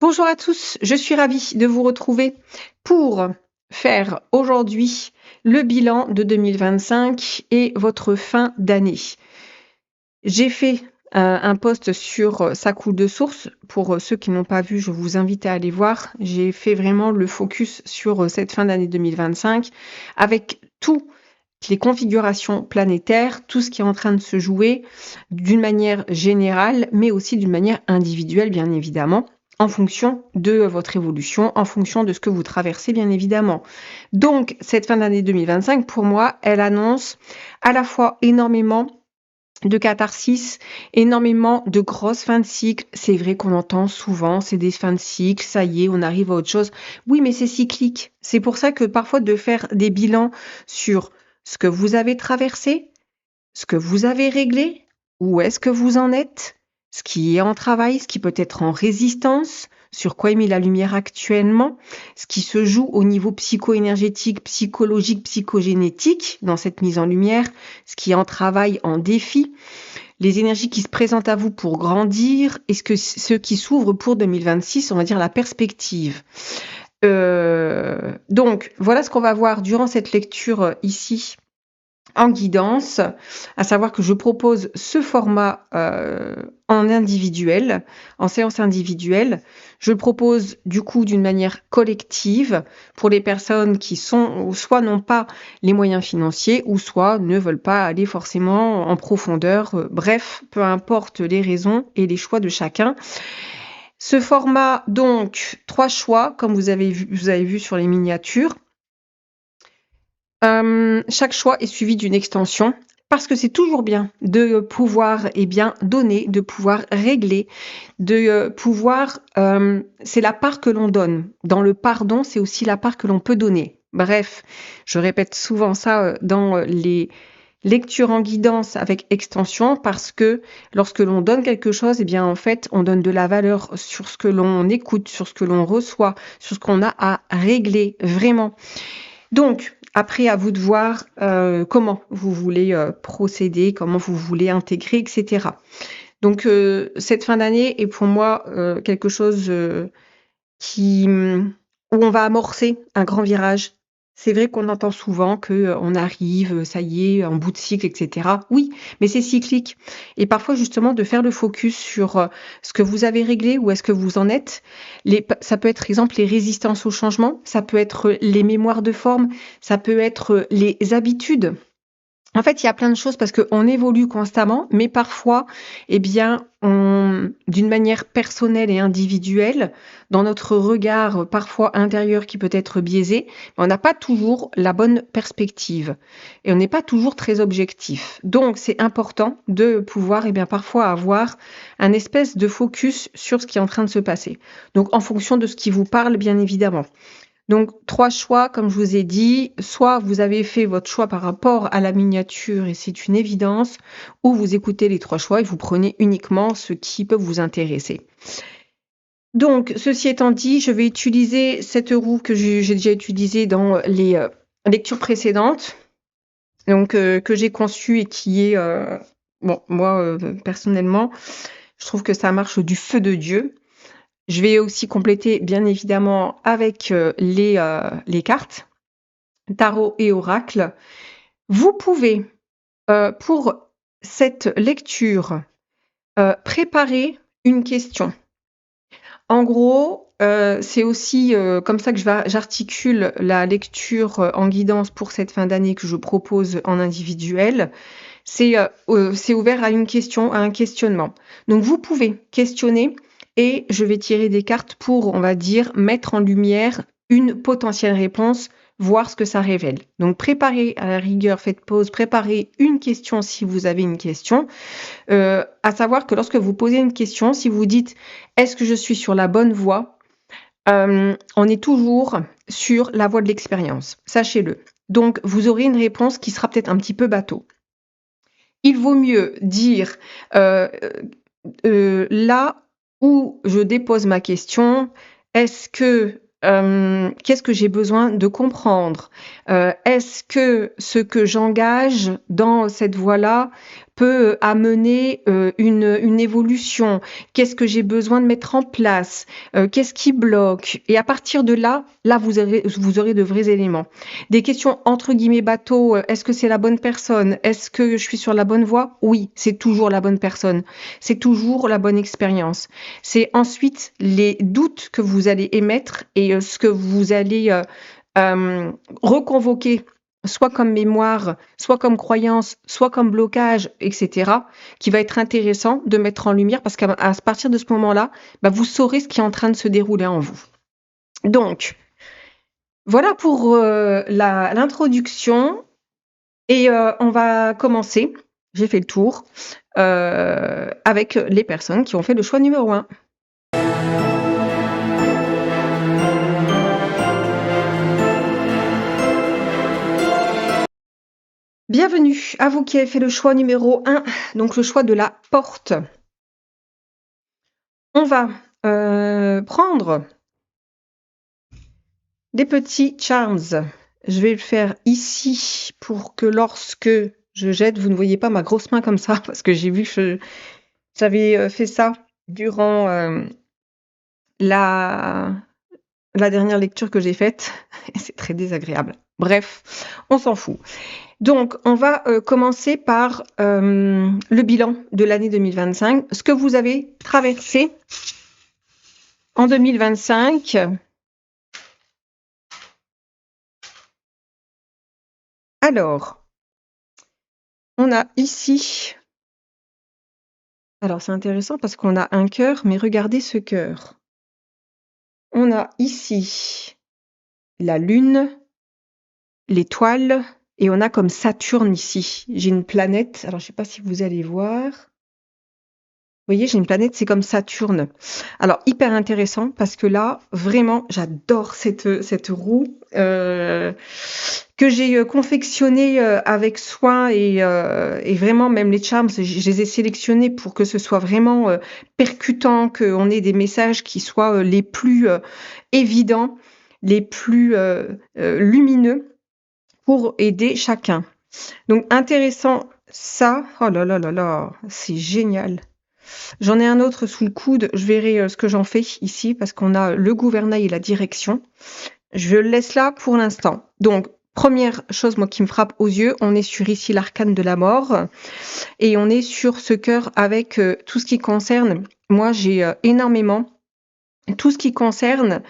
Bonjour à tous, je suis ravie de vous retrouver pour faire aujourd'hui le bilan de 2025 et votre fin d'année. J'ai fait un post sur Ça coule de source. Pour ceux qui n'ont pas vu, je vous invite à aller voir. J'ai fait vraiment le focus sur cette fin d'année 2025 avec toutes les configurations planétaires, tout ce qui est en train de se jouer d'une manière générale, mais aussi d'une manière individuelle, bien évidemment, en fonction de votre évolution, en fonction de ce que vous traversez, bien évidemment. Donc, cette fin d'année 2025, pour moi, elle annonce à la fois énormément de catharsis, énormément de grosses fins de cycle. C'est vrai qu'on entend souvent, c'est des fins de cycle, ça y est, on arrive à autre chose. Oui, mais c'est cyclique. C'est pour ça que parfois de faire des bilans sur ce que vous avez traversé, ce que vous avez réglé, où est-ce que vous en êtes, ce qui est en travail, ce qui peut être en résistance, sur quoi est mis la lumière actuellement, ce qui se joue au niveau psycho-énergétique, psychologique, psychogénétique dans cette mise en lumière, ce qui est en travail, en défi, les énergies qui se présentent à vous pour grandir et ce qui s'ouvre pour 2026, on va dire la perspective. Donc, voilà ce qu'on va voir durant cette lecture ici en guidance, à savoir que je propose ce format en individuel, en séance individuelle. Je le propose du coup d'une manière collective pour les personnes qui sont soit n'ont pas les moyens financiers ou soit ne veulent pas aller forcément en profondeur. Bref, peu importe les raisons et les choix de chacun. Ce format, donc, 3 choix, comme vous avez vu sur les miniatures. Chaque choix est suivi d'une extension parce que c'est toujours bien de pouvoir donner, de pouvoir régler, de pouvoir c'est la part que l'on donne. Dans le pardon, c'est aussi la part que l'on peut donner. Bref, je répète souvent ça dans les lectures en guidance avec extension parce que lorsque l'on donne quelque chose, en fait, on donne de la valeur sur ce que l'on écoute, sur ce que l'on reçoit, sur ce qu'on a à régler vraiment. Donc, après, à vous de voir comment vous voulez procéder, comment vous voulez intégrer, etc. Donc, cette fin d'année est pour moi quelque chose où on va amorcer un grand virage. C'est vrai qu'on entend souvent qu'on arrive, ça y est, en bout de cycle, etc. Oui, mais c'est cyclique. Et parfois, justement, de faire le focus sur ce que vous avez réglé, où est-ce que vous en êtes. Ça peut être, par exemple, les résistances au changement, ça peut être les mémoires de forme, ça peut être les habitudes. En fait, il y a plein de choses parce qu'on évolue constamment, mais parfois, d'une manière personnelle et individuelle, dans notre regard parfois intérieur qui peut être biaisé, on n'a pas toujours la bonne perspective et on n'est pas toujours très objectif. Donc, c'est important de pouvoir, parfois avoir un espèce de focus sur ce qui est en train de se passer. Donc, en fonction de ce qui vous parle, bien évidemment. Donc, 3 choix, comme je vous ai dit. Soit vous avez fait votre choix par rapport à la miniature et c'est une évidence, ou vous écoutez les 3 choix et vous prenez uniquement ce qui peut vous intéresser. Donc, ceci étant dit, je vais utiliser cette roue que j'ai déjà utilisée dans les lectures précédentes, donc que j'ai conçue et qui est, moi, personnellement, je trouve que ça marche du feu de Dieu. Je vais aussi compléter, bien évidemment, avec les cartes, tarot et oracle. Vous pouvez, pour cette lecture, préparer une question. En gros, c'est aussi comme ça que j'articule la lecture en guidance pour cette fin d'année que je propose en individuel. C'est ouvert à une question, à un questionnement. Donc, vous pouvez questionner et je vais tirer des cartes pour, on va dire, mettre en lumière une potentielle réponse, voir ce que ça révèle. Donc, préparez à la rigueur, faites pause, préparez une question si vous avez une question. À savoir que lorsque vous posez une question, si vous dites « Est-ce que je suis sur la bonne voie ?» on est toujours sur la voie de l'expérience, sachez-le. Donc, vous aurez une réponse qui sera peut-être un petit peu bateau. Il vaut mieux dire là où je dépose ma question, qu'est-ce que j'ai besoin de comprendre? Est-ce que ce que j'engage dans cette voie-là peut amener une évolution? Qu'est-ce que j'ai besoin de mettre en place? Qu'est-ce qui bloque? Et à partir de là, vous aurez de vrais éléments. Des questions entre guillemets bateau, est-ce que c'est la bonne personne? Est-ce que je suis sur la bonne voie? Oui, c'est toujours la bonne personne. C'est toujours la bonne expérience. C'est ensuite les doutes que vous allez émettre et ce que vous allez reconvoquer, soit comme mémoire, soit comme croyance, soit comme blocage, etc., qui va être intéressant de mettre en lumière parce qu'à partir de ce moment-là, vous saurez ce qui est en train de se dérouler en vous. Donc, voilà pour l'introduction et on va commencer. J'ai fait le tour avec les personnes qui ont fait le choix numéro 1. Bienvenue à vous qui avez fait le choix numéro 1, donc le choix de la porte. On va prendre des petits charms. Je vais le faire ici pour que lorsque je jette, vous ne voyez pas ma grosse main comme ça, parce que j'ai vu que j'avais fait ça durant la dernière lecture que j'ai faite. Et c'est très désagréable. Bref, on s'en fout. Donc, on va commencer par le bilan de l'année 2025. Ce que vous avez traversé en 2025. Alors, on a ici... Alors, c'est intéressant parce qu'on a un cœur, mais regardez ce cœur. On a ici la lune, l'étoile, et on a comme Saturne ici. J'ai une planète, alors je ne sais pas si vous allez voir. Vous voyez, j'ai une planète, c'est comme Saturne. Alors, hyper intéressant parce que là, vraiment, j'adore cette roue que j'ai confectionnée avec soin et vraiment, même les charms, je les ai sélectionnés pour que ce soit vraiment percutant, qu'on ait des messages qui soient les plus évidents, les plus lumineux pour aider chacun. Donc, intéressant, ça. Oh là là là là, c'est génial. J'en ai un autre sous le coude, je verrai ce que j'en fais ici parce qu'on a le gouvernail et la direction. Je le laisse là pour l'instant. Donc, première chose moi qui me frappe aux yeux, on est sur ici l'arcane de la mort et on est sur ce cœur avec tout ce qui concerne, moi j'ai énormément, tout ce qui concerne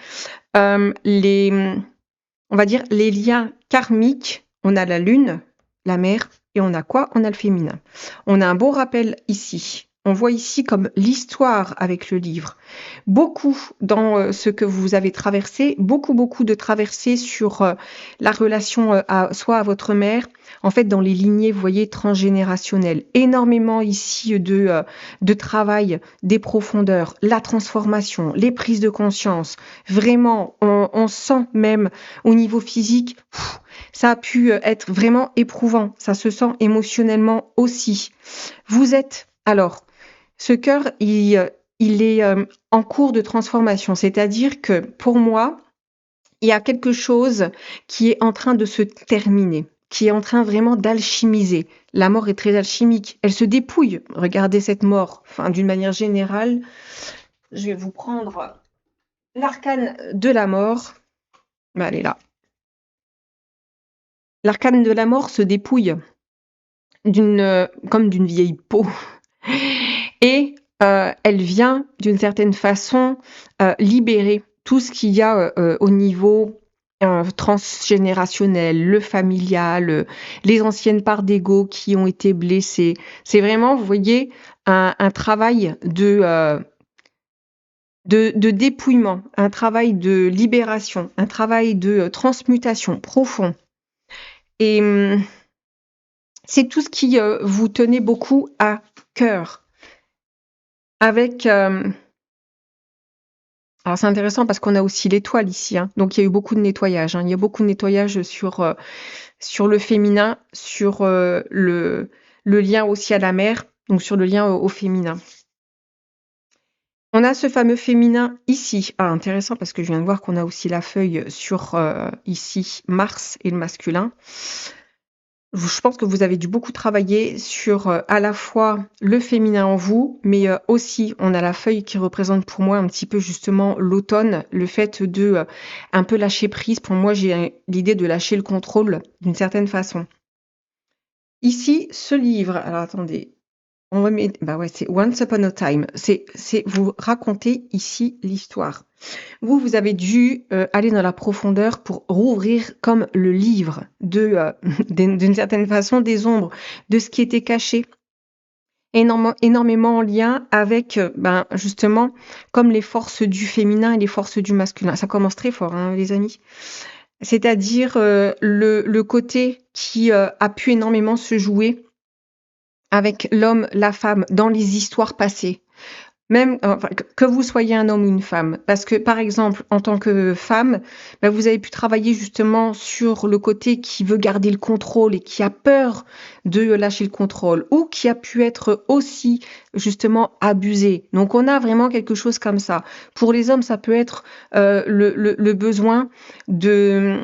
on va dire les liens karmiques. On a la lune, la mer et on a quoi? On a le féminin. On a un beau rappel ici. On voit ici comme l'histoire avec le livre. Beaucoup dans ce que vous avez traversé, beaucoup de traversées sur la relation soit à votre mère, en fait dans les lignées, vous voyez, transgénérationnelles. Énormément ici de travail, des profondeurs, la transformation, les prises de conscience. Vraiment, on sent même au niveau physique, ça a pu être vraiment éprouvant. Ça se sent émotionnellement aussi. Vous êtes, alors, ce cœur, il est en cours de transformation. C'est-à-dire que pour moi, il y a quelque chose qui est en train de se terminer, qui est en train vraiment d'alchimiser. La mort est très alchimique. Elle se dépouille. Regardez cette mort. Enfin, d'une manière générale, je vais vous prendre l'arcane de la mort. Elle est là. L'arcane de la mort se dépouille comme d'une vieille peau. Et elle vient d'une certaine façon libérer tout ce qu'il y a au niveau transgénérationnel, le familial, les anciennes parts d'ego qui ont été blessées. C'est vraiment, vous voyez, un travail de dépouillement, un travail de libération, un travail de transmutation profond. Et c'est tout ce qui vous tenait beaucoup à cœur. Avec, alors c'est intéressant parce qu'on a aussi l'étoile ici, hein. Donc il y a eu beaucoup de nettoyage, hein. Il y a beaucoup de nettoyage sur le féminin, sur le lien aussi à la mer, donc sur le lien au féminin. On a ce fameux féminin ici. Ah, intéressant parce que je viens de voir qu'on a aussi la feuille sur ici Mars et le masculin. Je pense que vous avez dû beaucoup travailler sur à la fois le féminin en vous, mais aussi on a la feuille qui représente pour moi un petit peu justement l'automne, le fait de un peu lâcher prise. Pour moi, j'ai l'idée de lâcher le contrôle d'une certaine façon. Ici, ce livre, alors attendez, on va mettre, bah ouais, c'est Once Upon a Time. C'est vous racontez ici l'histoire. Vous avez dû aller dans la profondeur pour rouvrir comme le livre de, d'une certaine façon, des ombres, de ce qui était caché, énormément en lien avec, ben, justement, comme les forces du féminin et les forces du masculin. Ça commence très fort, hein, les amis. C'est-à-dire le côté qui a pu énormément se jouer avec l'homme, la femme, dans les histoires passées. Même enfin, que vous soyez un homme ou une femme. Parce que, par exemple, en tant que femme, bah, vous avez pu travailler justement sur le côté qui veut garder le contrôle et qui a peur de lâcher le contrôle, ou qui a pu être aussi justement abusé. Donc, on a vraiment quelque chose comme ça. Pour les hommes, ça peut être le besoin de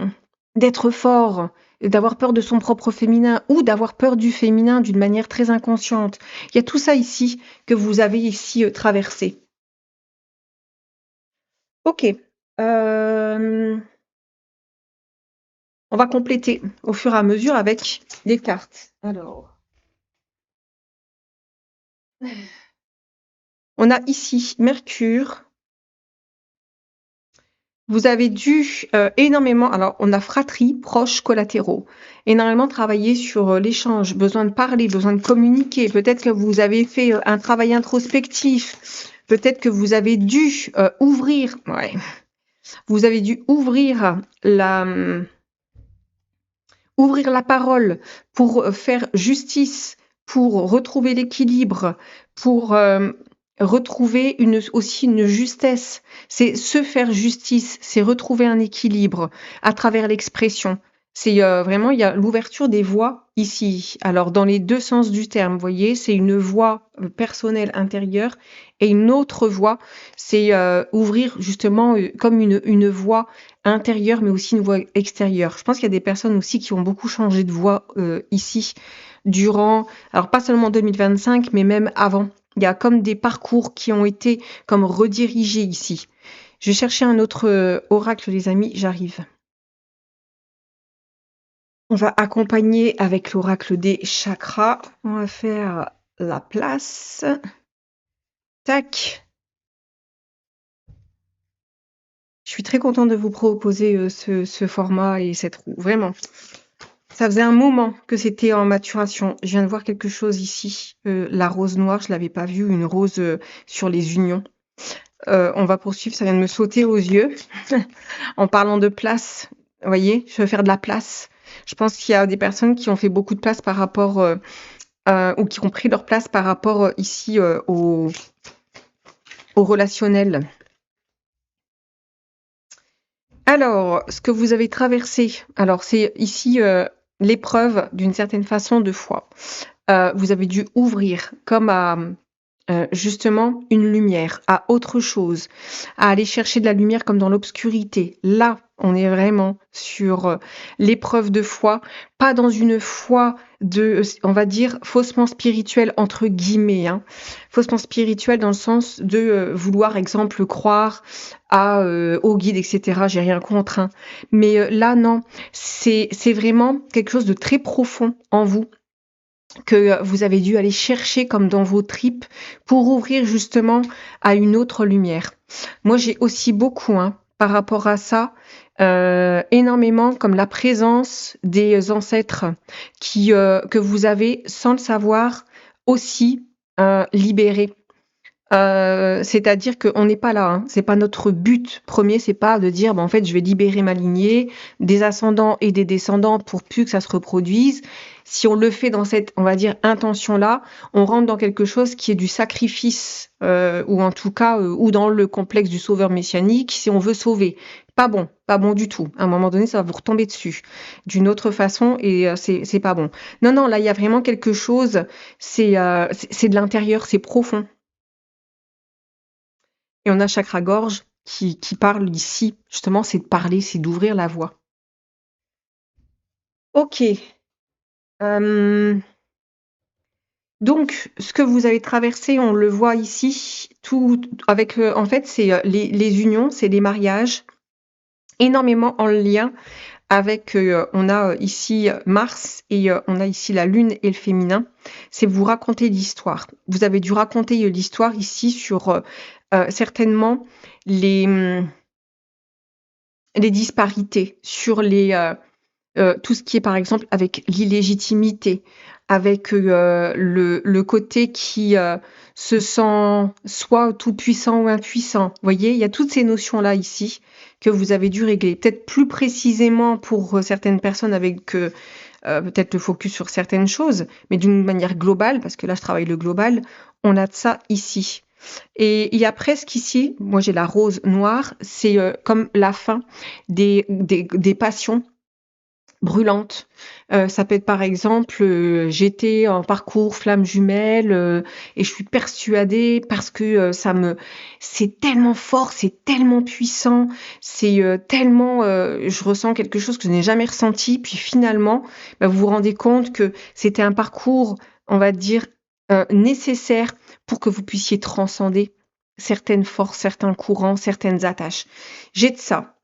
d'être fort, d'avoir peur de son propre féminin ou d'avoir peur du féminin d'une manière très inconsciente. Il y a tout ça ici que vous avez ici traversé. Ok. Euh, on va compléter au fur et à mesure avec les cartes. Alors, on a ici Mercure. Vous avez dû énormément, alors on a fratrie, proches, collatéraux, énormément travailler sur l'échange, besoin de parler, besoin de communiquer. Peut-être que vous avez fait un travail introspectif. Peut-être que vous avez dû ouvrir, ouais, vous avez dû ouvrir la parole pour faire justice, pour retrouver l'équilibre, pour retrouver aussi une justesse. C'est se faire justice, c'est retrouver un équilibre à travers l'expression. C'est vraiment, il y a l'ouverture des voies ici. Alors, dans les deux sens du terme, vous voyez, c'est une voie personnelle intérieure et une autre voie, c'est ouvrir justement comme une voie intérieure, mais aussi une voix extérieure. Je pense qu'il y a des personnes aussi qui ont beaucoup changé de voix ici, durant, alors pas seulement 2025, mais même avant. Il y a comme des parcours qui ont été comme redirigés ici. Je vais chercher un autre oracle, les amis, j'arrive. On va accompagner avec l'oracle des chakras. On va faire la place. Tac. Je suis très contente de vous proposer ce format et cette roue. Vraiment. Ça faisait un moment que c'était en maturation. Je viens de voir quelque chose ici. La rose noire, je l'avais pas vue, une rose sur les unions. On va poursuivre, ça vient de me sauter aux yeux. En parlant de place, vous voyez, je veux faire de la place. Je pense qu'il y a des personnes qui ont fait beaucoup de place par rapport, ou qui ont pris leur place par rapport ici au relationnel. Alors, ce que vous avez traversé, alors c'est ici l'épreuve d'une certaine façon de foi. Vous avez dû ouvrir comme à justement une lumière, à autre chose, à aller chercher de la lumière comme dans l'obscurité. Là, on est vraiment sur l'épreuve de foi, pas dans une foi de, on va dire, faussement spirituelle, entre guillemets. Hein. Faussement spirituelle dans le sens de vouloir, exemple, croire au guide, etc. J'ai rien contre. Hein. Mais là, non, c'est vraiment quelque chose de très profond en vous que vous avez dû aller chercher comme dans vos tripes pour ouvrir justement à une autre lumière. Moi, j'ai aussi beaucoup, hein, par rapport à ça, énormément comme la présence des ancêtres que vous avez, sans le savoir, aussi libérés. C'est-à-dire qu'on n'est pas là, hein. C'est pas notre but premier, c'est pas de dire, en fait, je vais libérer ma lignée des ascendants et des descendants pour plus que ça se reproduise. Si on le fait dans cette, on va dire, intention-là, on rentre dans quelque chose qui est du sacrifice, ou en tout cas, ou dans le complexe du sauveur messianique, si on veut sauver. Pas bon du tout. À un moment donné, ça va vous retomber dessus d'une autre façon et c'est pas bon. Non, non, là, il y a vraiment quelque chose, c'est de l'intérieur, c'est profond. Et on a chakra-gorge qui parle ici, justement, c'est de parler, c'est d'ouvrir la voie. Ok, Euh, donc, ce que vous avez traversé, on le voit ici, tout avec, en fait, c'est les unions, c'est les mariages, énormément en lien avec, on a ici Mars et on a ici la Lune et le féminin. C'est vous raconter l'histoire. Vous avez dû raconter l'histoire ici sur certainement les, les disparités, sur tout ce qui est par exemple avec l'illégitimité, avec le côté qui se sent soit tout puissant ou impuissant. Vous voyez, il y a toutes ces notions-là ici que vous avez dû régler. Peut-être plus précisément pour certaines personnes avec peut-être le focus sur certaines choses, mais d'une manière globale, parce que là je travaille le global, on a de ça ici. Et il y a presque ici, moi j'ai la rose noire, c'est comme la fin des passions brûlantes. Ça peut être par exemple, j'étais en parcours flamme jumelle et je suis persuadée parce que c'est tellement fort, c'est tellement puissant, c'est tellement, je ressens quelque chose que je n'ai jamais ressenti. Puis finalement, bah, vous vous rendez compte que c'était un parcours, on va dire, nécessaire pour que vous puissiez transcender certaines forces, certains courants, certaines attaches. J'ai de ça.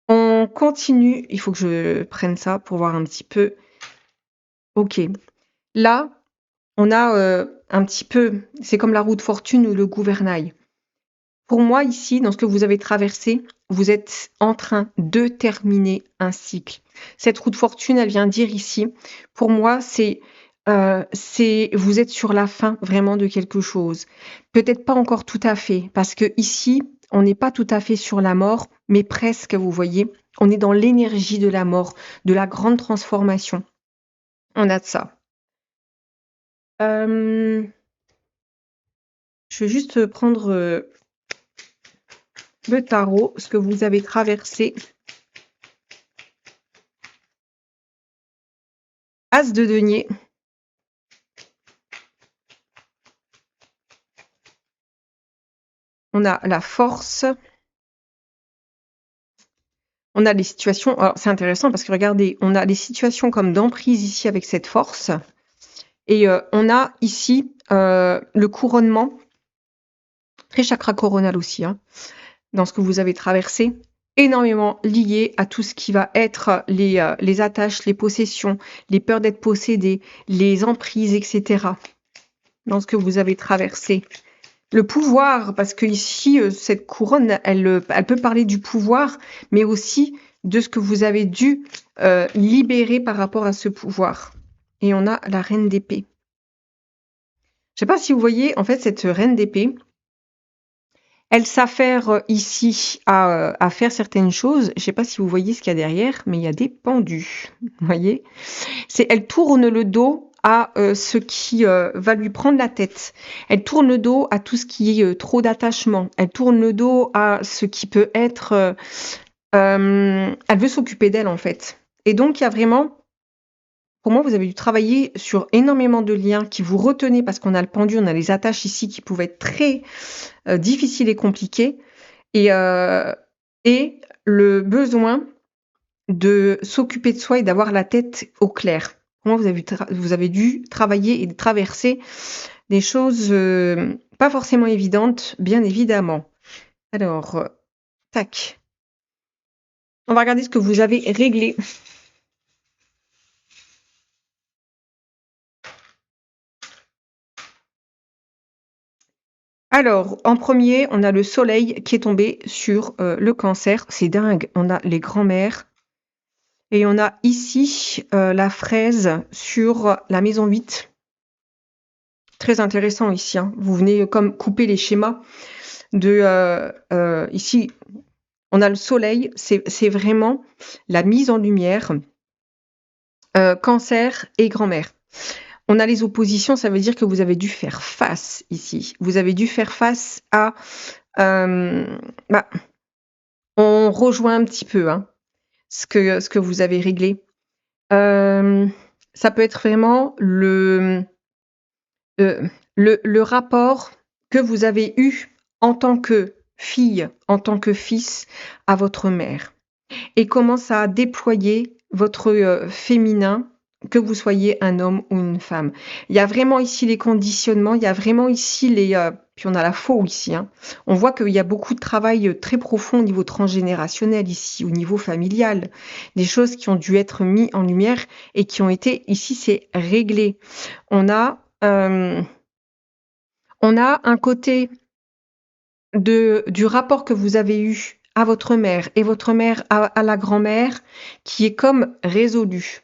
On continue. Il faut que je prenne ça pour voir un petit peu. Ok. Là, on a un petit peu, c'est comme la roue de fortune ou le gouvernail. Pour moi, ici, dans ce que vous avez traversé, vous êtes en train de terminer un cycle. Cette roue de fortune, elle vient dire ici, pour moi, vous êtes sur la fin vraiment de quelque chose. Peut-être pas encore tout à fait, parce que ici, on n'est pas tout à fait sur la mort, mais presque, vous voyez. On est dans l'énergie de la mort, de la grande transformation. On a de ça. Euh, je vais juste prendre le tarot, ce que vous avez traversé. As de denier. On a la force. On a les situations. Alors, c'est intéressant parce que regardez, on a les situations comme d'emprise ici avec cette force. Et on a ici le couronnement, très chakra coronal aussi, hein, dans ce que vous avez traversé, énormément lié à tout ce qui va être les attaches, les possessions, les peurs d'être possédé, les emprises, etc. Dans ce que vous avez traversé. Le pouvoir, parce que ici, cette couronne, elle peut parler du pouvoir, mais aussi de ce que vous avez dû libérer par rapport à ce pouvoir. Et on a la reine d'épée. Je ne sais pas si vous voyez, en fait, cette reine d'épée, elle s'affaire ici à faire certaines choses. Je ne sais pas si vous voyez ce qu'il y a derrière, mais il y a des pendus. Vous voyez, elle tourne le dos à ce qui va lui prendre la tête. Elle tourne le dos à tout ce qui est trop d'attachement. Elle tourne le dos à ce qui peut être... elle veut s'occuper d'elle, en fait. Et donc, il y a vraiment... Pour moi, vous avez dû travailler sur énormément de liens qui vous retenaient parce qu'on a le pendu, on a les attaches ici qui pouvaient être très difficiles et compliquées. Et le besoin de s'occuper de soi et d'avoir la tête au clair. Pour moi, vous avez dû travailler et traverser des choses pas forcément évidentes, bien évidemment. Alors, tac. On va regarder ce que vous avez réglé. Alors, en premier, on a le soleil qui est tombé sur le cancer. C'est dingue. On a les grands-mères. Et on a ici la fraise sur la maison 8. Très intéressant ici. Hein. Vous venez comme couper les schémas de... ici, on a le soleil. C'est vraiment la mise en lumière. Cancer et grand-mère. On a les oppositions, ça veut dire que vous avez dû faire face ici. Vous avez dû faire face à... on rejoint un petit peu hein, ce que vous avez réglé. Ça peut être vraiment le rapport que vous avez eu en tant que fille, en tant que fils à votre mère. Et comment ça a déployé votre féminin que vous soyez un homme ou une femme. Il y a vraiment ici les conditionnements, il y a vraiment ici puis on a la faux ici, hein. On voit qu'il y a beaucoup de travail très profond au niveau transgénérationnel ici, au niveau familial, des choses qui ont dû être mises en lumière et qui ont été ici, c'est réglé. On a, on a un côté du rapport que vous avez eu à votre mère et votre mère à la grand-mère qui est comme résolu.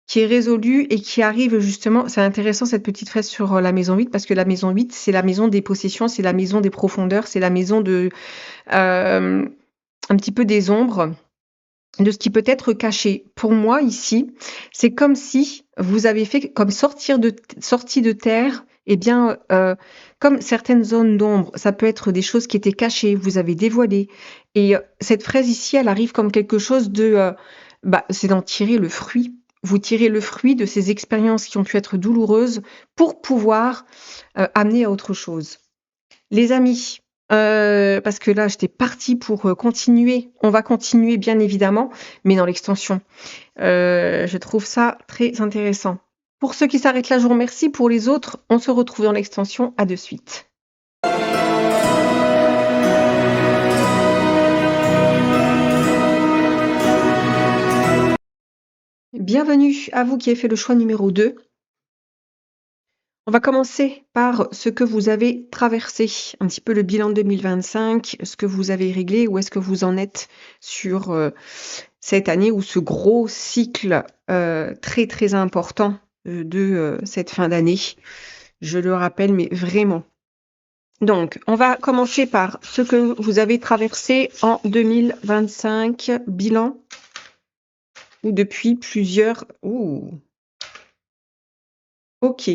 Qui est résolu et qui arrive justement, c'est intéressant cette petite phrase sur la maison 8 parce que la maison 8, c'est la maison des possessions, c'est la maison des profondeurs, c'est la maison un petit peu des ombres, de ce qui peut être caché. Pour moi, ici, c'est comme si vous avez fait comme sortie de terre, eh bien, comme certaines zones d'ombre, ça peut être des choses qui étaient cachées, vous avez dévoilé. Et cette phrase ici, elle arrive comme quelque chose c'est d'en tirer le fruit. Vous tirez le fruit de ces expériences qui ont pu être douloureuses pour pouvoir amener à autre chose. Les amis, parce que là, j'étais partie pour continuer. On va continuer, bien évidemment, mais dans l'extension. Je trouve ça très intéressant. Pour ceux qui s'arrêtent là, je vous remercie. Pour les autres, on se retrouve dans l'extension. À de suite. Bienvenue à vous qui avez fait le choix numéro 2. On va commencer par ce que vous avez traversé, un petit peu le bilan 2025, ce que vous avez réglé, où est-ce que vous en êtes sur cette année ou ce gros cycle très très important de cette fin d'année. Je le rappelle, mais vraiment. Donc, on va commencer par ce que vous avez traversé en 2025, bilan, ou depuis plusieurs... Ouh. Ok.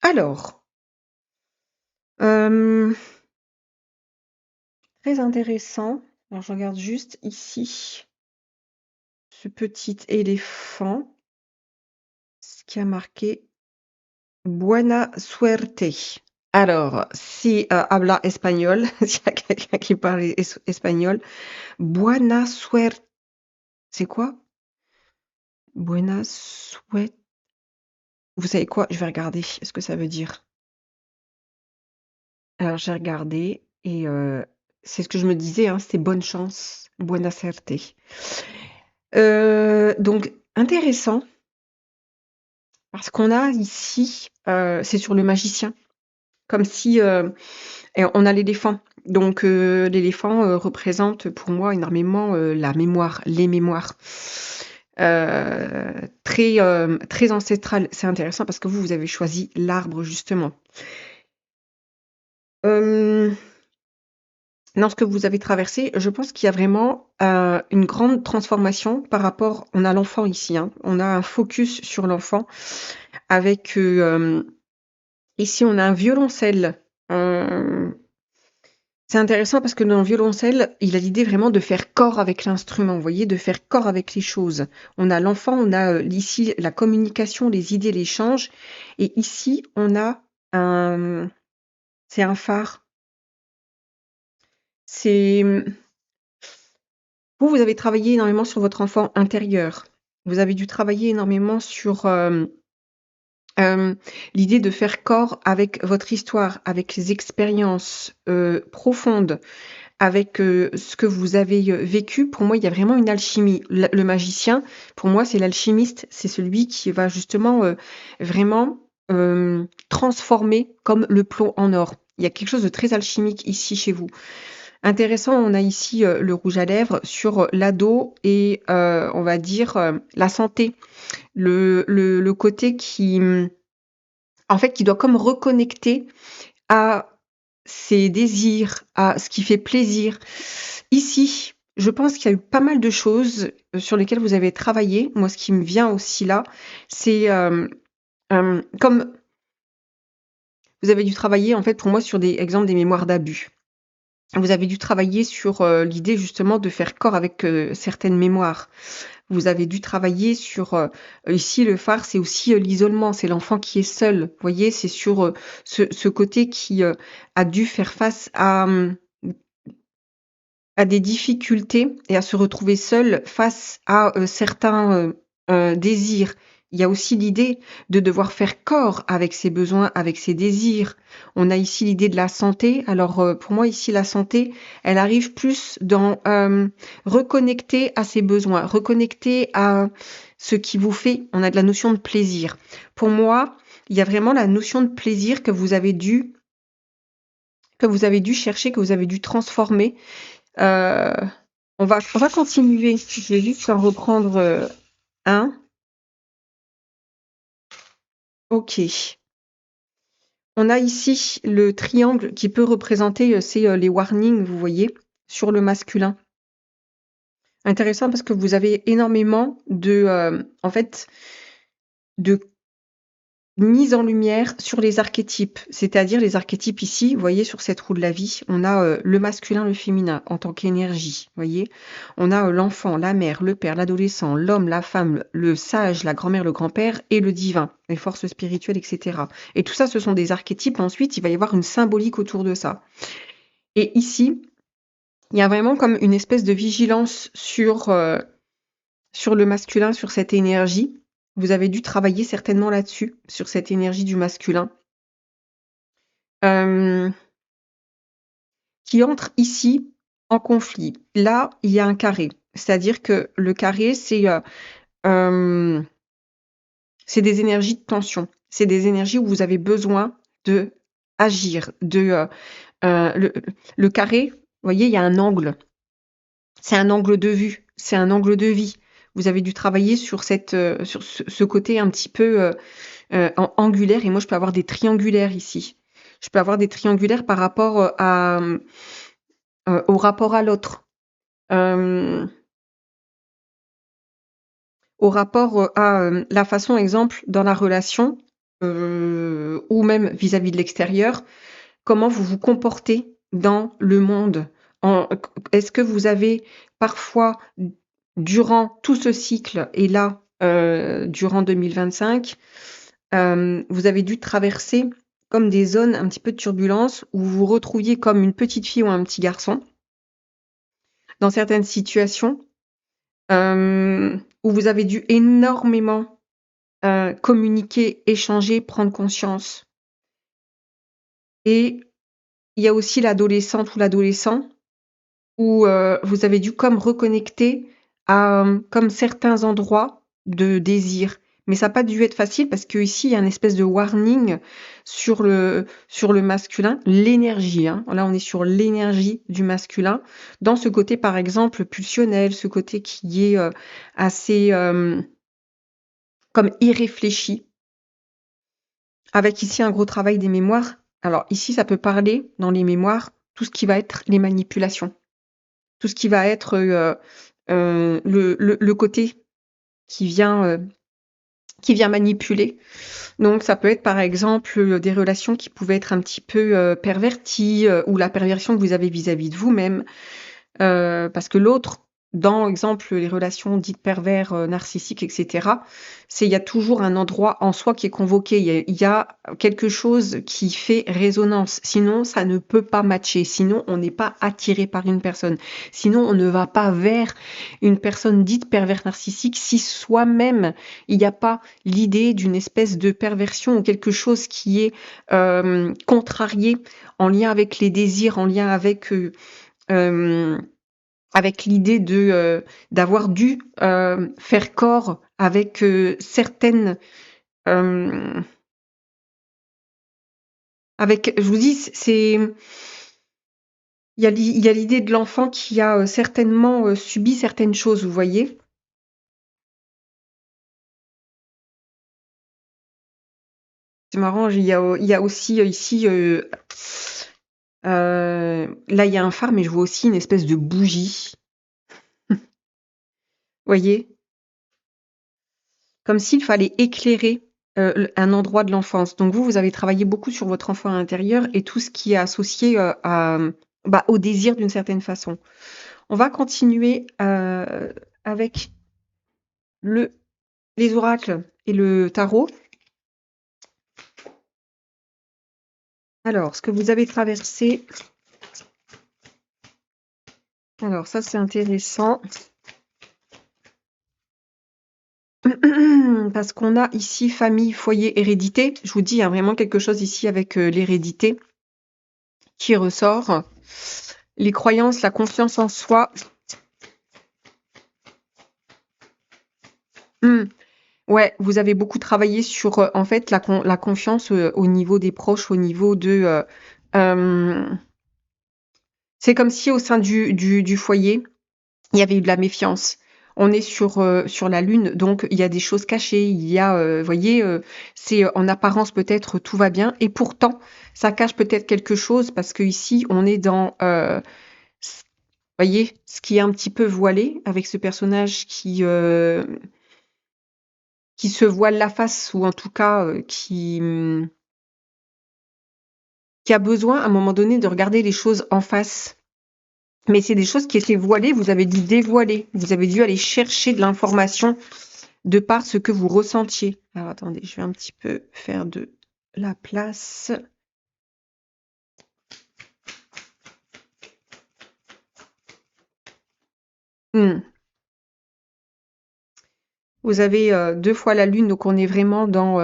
Alors, très intéressant. Alors, je regarde juste ici ce petit éléphant, ce qui a marqué Buena suerte. Alors, si habla espagnol, s'il y a quelqu'un qui parle espagnol, Buena suerte. C'est quoi? Buena suerte. Vous savez quoi? Je vais regarder ce que ça veut dire. Alors, j'ai regardé et c'est ce que je me disais, hein, c'était bonne chance, buena suerte. Donc, intéressant, parce qu'on a ici, c'est sur le magicien, comme si et on a l'éléphant. Donc, l'éléphant représente pour moi énormément la mémoire, les mémoires. Très ancestral. C'est intéressant parce que vous avez choisi l'arbre, justement. Dans ce que vous avez traversé, je pense qu'il y a vraiment une grande transformation par rapport. On a l'enfant ici, hein, on a un focus sur l'enfant avec ici on a un violoncelle. C'est intéressant parce que dans le violoncelle, il a l'idée vraiment de faire corps avec l'instrument, vous voyez, de faire corps avec les choses. On a l'enfant, on a ici la communication, les idées, l'échange, et ici on a c'est un phare. C'est vous avez travaillé énormément sur votre enfant intérieur. Vous avez dû travailler énormément sur l'idée de faire corps avec votre histoire, avec les expériences profondes, avec ce que vous avez vécu. Pour moi, il y a vraiment une alchimie. Le magicien, pour moi, c'est l'alchimiste. C'est celui qui va justement vraiment transformer comme le plomb en or. Il y a quelque chose de très alchimique ici chez vous. Intéressant, on a ici le rouge à lèvres sur l'ado et on va dire la santé. Le côté qui, en fait, qui doit comme reconnecter à ses désirs, à ce qui fait plaisir. Ici, je pense qu'il y a eu pas mal de choses sur lesquelles vous avez travaillé. Moi, ce qui me vient aussi là, c'est comme vous avez dû travailler, en fait, pour moi, sur des exemples des mémoires d'abus. Vous avez dû travailler sur l'idée justement de faire corps avec certaines mémoires. Vous avez dû travailler sur ici le phare, c'est aussi l'isolement, c'est l'enfant qui est seul. Vous voyez, c'est sur ce côté qui a dû faire face à des difficultés et à se retrouver seul face à certains désir. Il y a aussi l'idée de devoir faire corps avec ses besoins, avec ses désirs. On a ici l'idée de la santé. Alors pour moi ici la santé, elle arrive plus dans reconnecter à ses besoins, reconnecter à ce qui vous fait. On a de la notion de plaisir. Pour moi, il y a vraiment la notion de plaisir que vous avez dû chercher, que vous avez dû transformer. Euh, on va continuer. Je vais juste en reprendre un. Ok. On a ici le triangle qui peut représenter, c'est les warnings, vous voyez, sur le masculin. Intéressant parce que vous avez énormément en fait, de mise en lumière sur les archétypes. C'est-à-dire les archétypes ici, vous voyez, sur cette roue de la vie, on a le masculin, le féminin en tant qu'énergie, vous voyez. On a l'enfant, la mère, le père, l'adolescent, l'homme, la femme, le sage, la grand-mère, le grand-père et le divin, les forces spirituelles, etc. Et tout ça, ce sont des archétypes. Ensuite, il va y avoir une symbolique autour de ça. Et ici, il y a vraiment comme une espèce de vigilance sur le masculin, sur cette énergie. Vous avez dû travailler certainement là-dessus, sur cette énergie du masculin. Qui entre ici en conflit. Là, il y a un carré. C'est-à-dire que le carré, c'est des énergies de tension. C'est des énergies où vous avez besoin de agir. Le carré, vous voyez, il y a un angle. C'est un angle de vue. C'est un angle de vie. Vous avez dû travailler sur ce côté un petit peu angulaire. Et moi, je peux avoir des triangulaires ici. Je peux avoir des triangulaires par rapport au rapport à l'autre. Au rapport à la façon, exemple, dans la relation, ou même vis-à-vis de l'extérieur, comment vous vous comportez dans le monde. Est-ce que vous avez parfois, durant tout ce cycle, et là, durant 2025, vous avez dû traverser comme des zones un petit peu de turbulence où vous vous retrouviez comme une petite fille ou un petit garçon dans certaines situations où vous avez dû énormément communiquer, échanger, prendre conscience. Et il y a aussi l'adolescente ou l'adolescent où vous avez dû comme reconnecter à comme certains endroits de désir. Mais ça n'a pas dû être facile parce qu'ici, il y a une espèce de warning sur le masculin, l'énergie. Hein. Là, on est sur l'énergie du masculin. Dans ce côté, par exemple, pulsionnel, ce côté qui est assez comme irréfléchi, avec ici un gros travail des mémoires. Alors ici, ça peut parler dans les mémoires, tout ce qui va être les manipulations, tout ce qui va être le côté qui vient manipuler. Donc ça peut être par exemple des relations qui pouvaient être un petit peu perverties ou la perversion que vous avez vis-à-vis de vous-même. Parce que l'autre, dans exemple les relations dites pervers, narcissiques, etc., il y a toujours un endroit en soi qui est convoqué. Il y a quelque chose qui fait résonance. Sinon, ça ne peut pas matcher. Sinon, on n'est pas attiré par une personne. Sinon, on ne va pas vers une personne dite pervers narcissique si soi-même, il n'y a pas l'idée d'une espèce de perversion ou quelque chose qui est contrarié en lien avec les désirs, en lien avec l'idée d'avoir dû faire corps avec certaines avec je vous dis il y a l'idée de l'enfant qui a certainement subi certaines choses, vous voyez. C'est marrant, il y a aussi ici là il y a un phare mais je vois aussi une espèce de bougie. Voyez, comme s'il fallait éclairer un endroit de l'enfance. Donc vous avez travaillé beaucoup sur votre enfant intérieur et tout ce qui est associé au désir d'une certaine façon. On va continuer avec les oracles et le tarot. Alors, ce que vous avez traversé. Alors, ça c'est intéressant. parce qu'on a ici famille, foyer, hérédité. Je vous dis, il y a vraiment quelque chose ici avec l'hérédité qui ressort. Les croyances, la confiance en soi. Hmm. Ouais, vous avez beaucoup travaillé sur en fait la confiance au niveau des proches, au niveau de. Euh, c'est comme si au sein du foyer, il y avait eu de la méfiance. On est sur la lune, donc il y a des choses cachées. Il y a, vous voyez, c'est en apparence peut-être tout va bien, et pourtant ça cache peut-être quelque chose parce que ici on est dans, voyez, ce qui est un petit peu voilé avec ce personnage qui se voile la face ou en tout cas qui a besoin à un moment donné de regarder les choses en face. Mais c'est des choses qui étaient voilées, vous avez dû dévoiler, vous avez dû aller chercher de l'information de par ce que vous ressentiez. Alors attendez, je vais un petit peu faire de la place. Hmm. Vous avez 2 fois la lune, donc on est vraiment dans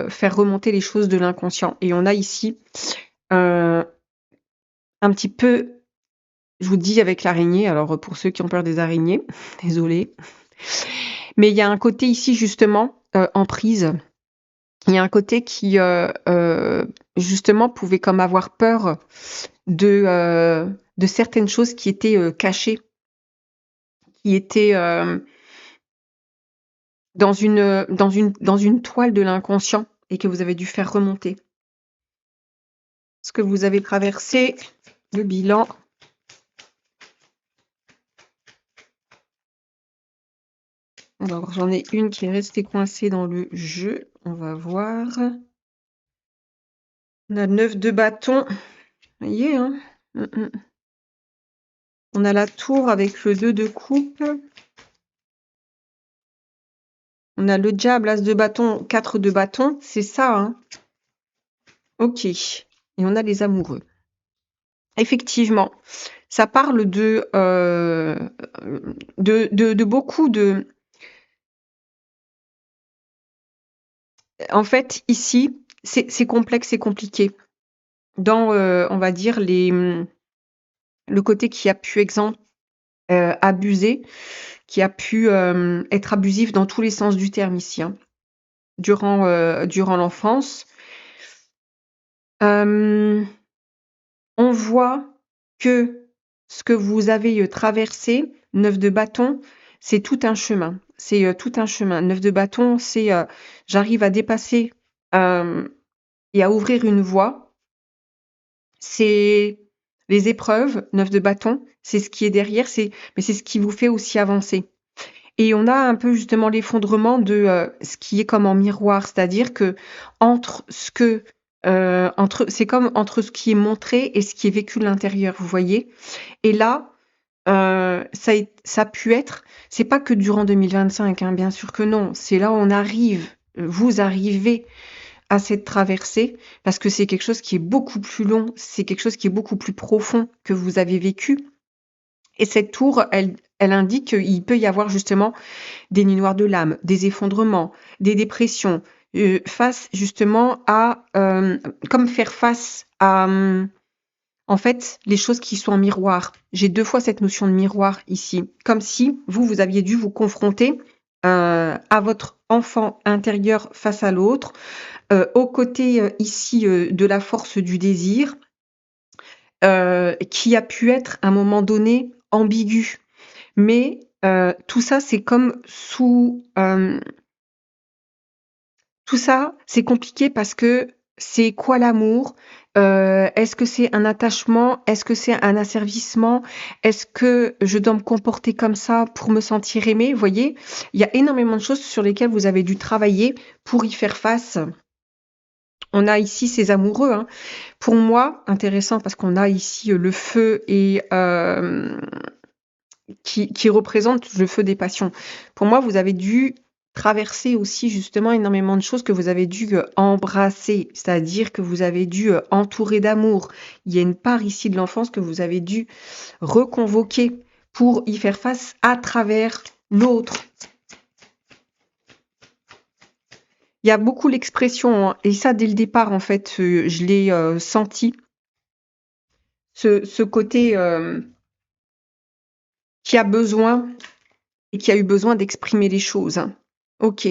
faire remonter les choses de l'inconscient. Et on a ici un petit peu, je vous dis avec l'araignée, alors pour ceux qui ont peur des araignées, désolé. Mais il y a un côté ici justement en prise. Il y a un côté qui justement pouvait comme avoir peur de certaines choses qui étaient cachées, qui étaient dans une toile de l'inconscient et que vous avez dû faire remonter. Ce que vous avez traversé, le bilan. Alors, j'en ai une qui est restée coincée dans le jeu. On va voir. On a 9 de bâton. Vous voyez, hein. On a la tour avec le 2 de coupe. On a le diable, as de bâton, 4 de bâton. C'est ça, hein. Ok. Et on a les amoureux. Effectivement, ça parle de beaucoup de. En fait, ici, c'est complexe et compliqué. Dans, on va dire, le côté qui a pu abuser, qui a pu être abusif dans tous les sens du terme ici, hein, durant l'enfance. On voit que ce que vous avez traversé, 9 de bâton, c'est tout un chemin. C'est tout un chemin. 9 de bâton, c'est j'arrive à dépasser et à ouvrir une voie. C'est les épreuves, 9 de bâton, c'est ce qui est derrière, mais c'est ce qui vous fait aussi avancer. Et on a un peu justement l'effondrement de ce qui est comme en miroir, c'est-à-dire que c'est comme entre ce qui est montré et ce qui est vécu de l'intérieur, vous voyez. Et là, ça a pu être, c'est pas que durant 2025, hein, bien sûr que non, c'est là où vous arrivez à cette traversée, parce que c'est quelque chose qui est beaucoup plus long, c'est quelque chose qui est beaucoup plus profond que vous avez vécu. Et cette tour, elle indique qu'il peut y avoir justement des nuits noires de l'âme, des effondrements, des dépressions, face justement à, comme faire face à, en fait, les choses qui sont en miroir. J'ai 2 fois cette notion de miroir ici, comme si vous aviez dû vous confronter à votre enfant intérieur face à l'autre, au côté ici de la force du désir, qui a pu être à un moment donné ambigu. Mais tout ça, c'est comme tout ça, c'est compliqué parce que c'est quoi l'amour? Est-ce que c'est un attachement? Est-ce que c'est un asservissement? Est-ce que je dois me comporter comme ça pour me sentir aimée? Vous voyez, il y a énormément de choses sur lesquelles vous avez dû travailler pour y faire face. On a ici ces amoureux, hein. Pour moi, intéressant parce qu'on a ici le feu et qui représente le feu des passions. Pour moi, vous avez dû traverser aussi justement énormément de choses que vous avez dû embrasser, c'est-à-dire que vous avez dû entourer d'amour. Il y a une part ici de l'enfance que vous avez dû reconvoquer pour y faire face à travers l'autre. Il y a beaucoup l'expression, hein, et ça dès le départ, en fait, je l'ai senti, ce côté qui a besoin et qui a eu besoin d'exprimer les choses, hein. Ok.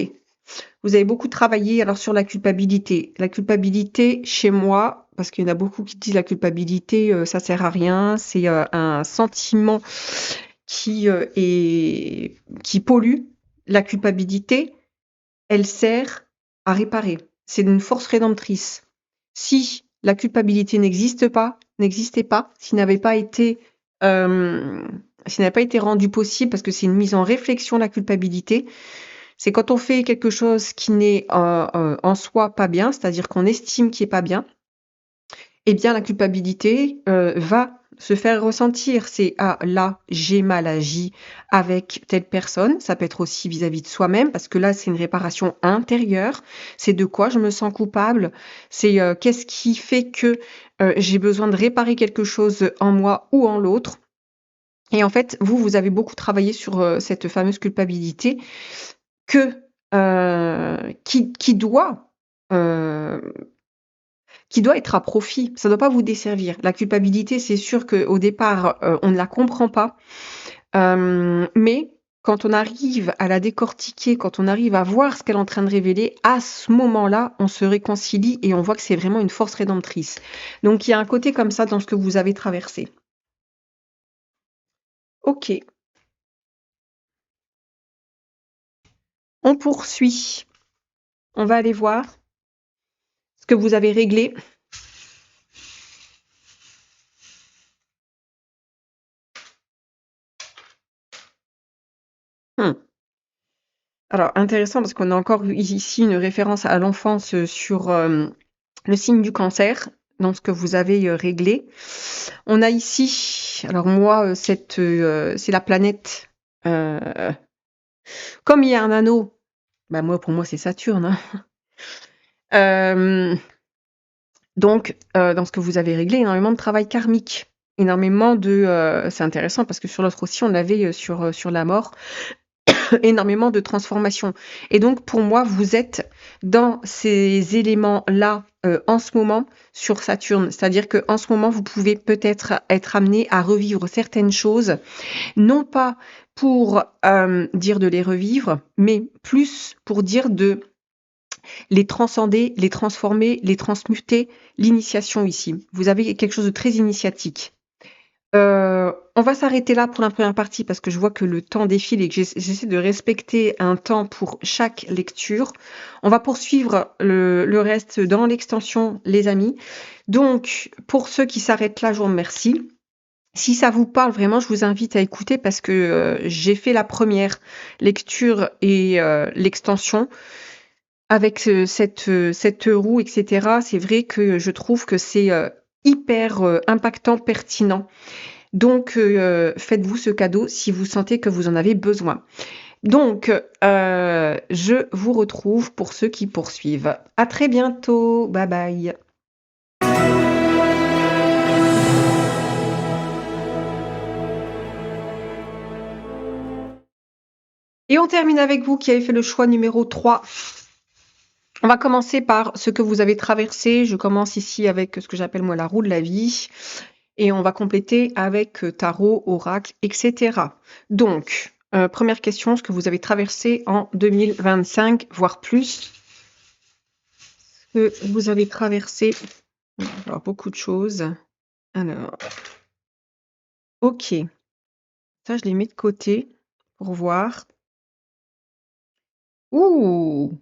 Vous avez beaucoup travaillé alors sur la culpabilité. La culpabilité, chez moi, parce qu'il y en a beaucoup qui disent la culpabilité, ça sert à rien, c'est un sentiment qui pollue. La culpabilité, elle sert à réparer. C'est une force rédemptrice. Si la culpabilité n'existait pas, euh, s'il n'avait pas été rendu possible, parce que c'est une mise en réflexion, la culpabilité, c'est quand on fait quelque chose qui n'est en soi pas bien, c'est-à-dire qu'on estime qu'il est pas bien, eh bien la culpabilité va se faire ressentir. C'est ah là j'ai mal agi avec telle personne. Ça peut être aussi vis-à-vis de soi-même parce que là c'est une réparation intérieure. C'est de quoi je me sens coupable. C'est qu'est-ce qui fait que j'ai besoin de réparer quelque chose en moi ou en l'autre. Et en fait, vous avez beaucoup travaillé sur cette fameuse culpabilité que qui doit être à profit. Ça ne doit pas vous desservir. La culpabilité, c'est sûr qu'au départ, on ne la comprend pas. Mais quand on arrive à la décortiquer, quand on arrive à voir ce qu'elle est en train de révéler, à ce moment-là, on se réconcilie et on voit que c'est vraiment une force rédemptrice. Donc, il y a un côté comme ça dans ce que vous avez traversé. Ok, on poursuit. On va aller voir ce que vous avez réglé. Hmm. Alors, intéressant parce qu'on a encore ici une référence à l'enfance sur le signe du cancer, dans ce que vous avez réglé. On a ici, alors moi, c'est la planète. Comme il y a un anneau, bah moi, pour moi, c'est Saturne, hein. Euh, donc, dans ce que vous avez réglé, énormément de travail karmique. Énormément de... c'est intéressant parce que sur l'autre aussi, on l'avait sur la mort. Énormément de transformation. Et donc, pour moi, vous êtes dans ces éléments-là en ce moment sur Saturne. C'est-à-dire qu'en ce moment, vous pouvez peut-être être amené à revivre certaines choses, non pas pour dire de les revivre, mais plus pour dire de les transcender, les transformer, les transmuter, l'initiation ici. Vous avez quelque chose de très initiatique. On va s'arrêter là pour la première partie parce que je vois que le temps défile et que j'essaie de respecter un temps pour chaque lecture. On va poursuivre le reste dans l'extension, les amis. Donc, pour ceux qui s'arrêtent là, je vous remercie. Si ça vous parle vraiment, je vous invite à écouter parce que j'ai fait la première lecture et l'extension avec cette roue, etc. C'est vrai que je trouve que c'est hyper impactant, pertinent. Donc, faites-vous ce cadeau si vous sentez que vous en avez besoin. Donc, je vous retrouve pour ceux qui poursuivent. À très bientôt. Bye bye. Et on termine avec vous qui avez fait le choix numéro 3. On va commencer par ce que vous avez traversé. Je commence ici avec ce que j'appelle moi la roue de la vie. Et on va compléter avec tarot, oracle, etc. Donc, première question, ce que vous avez traversé en 2025, voire plus. Ce que vous avez traversé, alors beaucoup de choses. Alors, ok. Ça, je les mets de côté pour voir. Ouh!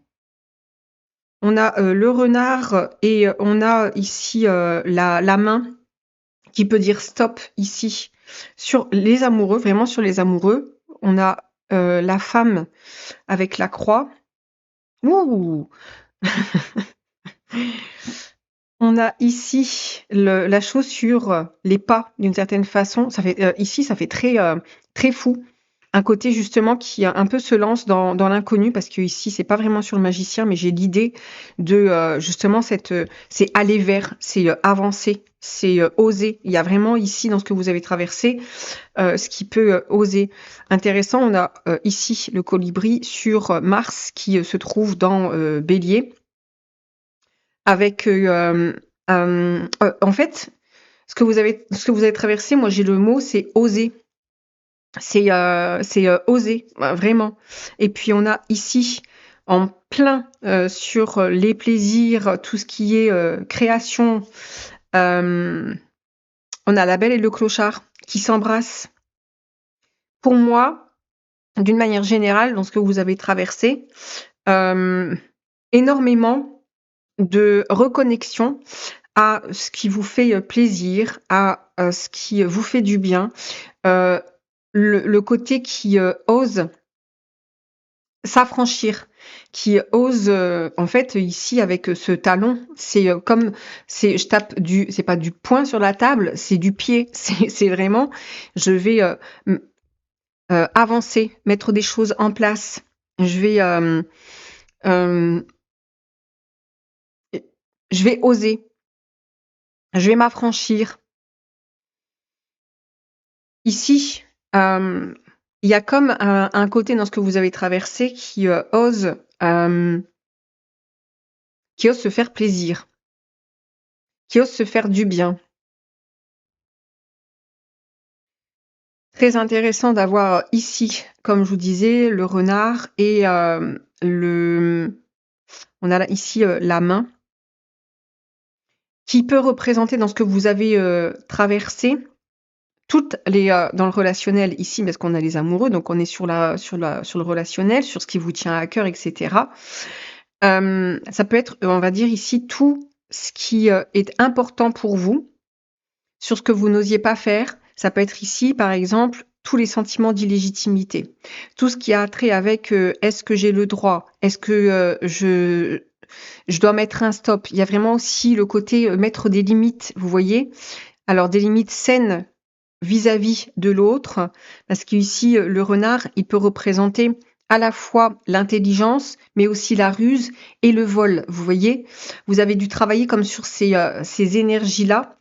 On a le renard et on a ici la main qui peut dire stop ici. Sur les amoureux, vraiment sur les amoureux, on a la femme avec la croix. Ouh! On a ici la chaussure, les pas d'une certaine façon. Ça fait ici, ça fait très très fou. un côté justement qui un peu se lance dans l'inconnu parce que ici c'est pas vraiment sur le magicien, mais j'ai l'idée de justement c'est aller vers, c'est avancer, c'est oser. Il y a vraiment ici dans ce que vous avez traversé ce qui peut oser. Intéressant, on a ici le colibri sur Mars qui se trouve dans Bélier avec en fait ce que vous avez traversé, moi j'ai le mot, c'est oser. C'est oser, vraiment. Et puis on a ici en plein sur les plaisirs, tout ce qui est création. On a la belle et le clochard qui s'embrassent. Pour moi, d'une manière générale, dans ce que vous avez traversé, énormément de reconnexion à ce qui vous fait plaisir, à ce qui vous fait du bien. Euh, le côté qui ose s'affranchir, qui ose en fait ici avec ce talon, c'est comme je tape c'est pas du poing sur la table, c'est du pied, c'est vraiment je vais avancer, mettre des choses en place, je vais euh, je vais oser, je vais m'affranchir. Ici, il y a comme un côté dans ce que vous avez traversé euh, qui ose se faire plaisir, qui ose se faire du bien. Très intéressant d'avoir ici, comme je vous disais, le renard et on a là, ici la main qui peut représenter dans ce que vous avez traversé toutes les dans le relationnel ici parce qu'on a les amoureux, donc on est sur le relationnel, sur ce qui vous tient à cœur, etc. Ça peut être, on va dire ici, tout ce qui est important pour vous, sur ce que vous n'osiez pas faire. Ça peut être ici, par exemple, tous les sentiments d'illégitimité. Tout ce qui a trait avec est-ce que j'ai le droit? Est-ce que je dois mettre un stop? Il y a vraiment aussi le côté mettre des limites, vous voyez? Alors, des limites saines vis-à-vis de l'autre, parce qu'ici, le renard, il peut représenter à la fois l'intelligence, mais aussi la ruse et le vol. Vous voyez, vous avez dû travailler comme sur ces énergies-là